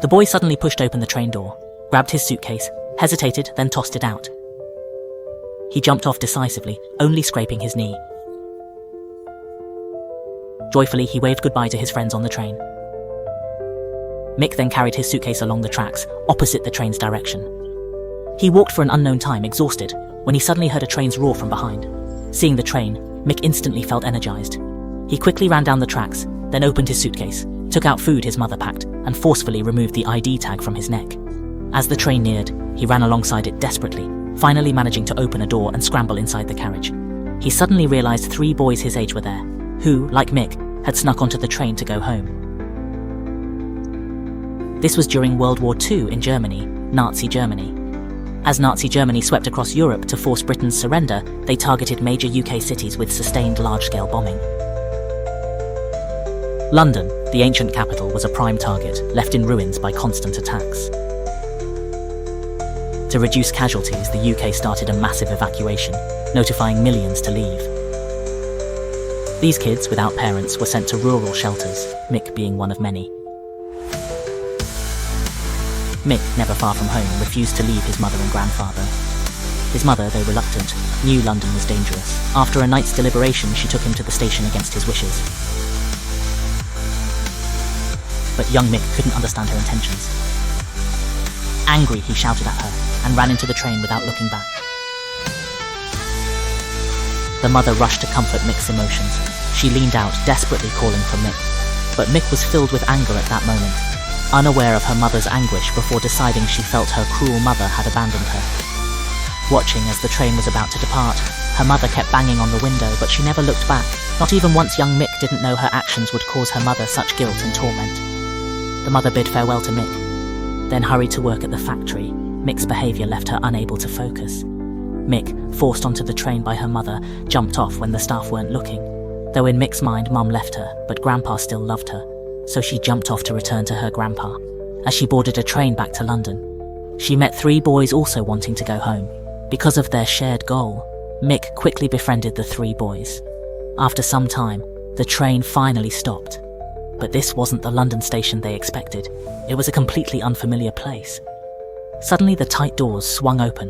The boy suddenly pushed open the train door, grabbed his suitcase, hesitated, then tossed it out. He jumped off decisively, only scraping his knee. Joyfully, he waved goodbye to his friends on the train. Mick then carried his suitcase along the tracks, opposite the train's direction. He walked for an unknown time, exhausted, when he suddenly heard a train's roar from behind. Seeing the train, Mick instantly felt energized. He quickly ran down the tracks, then opened his suitcase, took out food his mother packed, and forcefully removed the ID tag from his neck. As the train neared, he ran alongside it desperately, finally managing to open a door and scramble inside the carriage. He suddenly realized 3 boys his age were there, who, like Mick, had snuck onto the train to go home. This was during World War II in Germany, Nazi Germany. As Nazi Germany swept across Europe to force Britain's surrender, they targeted major UK cities with sustained large-scale bombing. London, the ancient capital, was a prime target, left in ruins by constant attacks. To reduce casualties, the UK started a massive evacuation, notifying millions to leave. These kids, without parents, were sent to rural shelters, Mick being one of many. Mick, never far from home, refused to leave his mother and grandfather. His mother, though reluctant, knew London was dangerous. After a night's deliberation, she took him to the station against his wishes. But young Mick couldn't understand her intentions. Angry, he shouted at her and ran into the train without looking back. The mother rushed to comfort Mick's emotions. She leaned out, desperately calling for Mick. But Mick was filled with anger at that moment, unaware of her mother's anguish before deciding she felt her cruel mother had abandoned her. Watching as the train was about to depart, her mother kept banging on the window, but she never looked back. Not even once young Mick didn't know her actions would cause her mother such guilt and torment. The mother bid farewell to Mick, then hurried to work at the factory. Mick's behaviour left her unable to focus. Mick, forced onto the train by her mother, jumped off when the staff weren't looking. Though in Mick's mind, Mum left her, but Grandpa still loved her, so she jumped off to return to her grandpa. As she boarded a train back to London, she met 3 boys also wanting to go home. Because of their shared goal, Mick quickly befriended the 3 boys. After some time, the train finally stopped. But this wasn't the London station they expected. It was a completely unfamiliar place. Suddenly the tight doors swung open,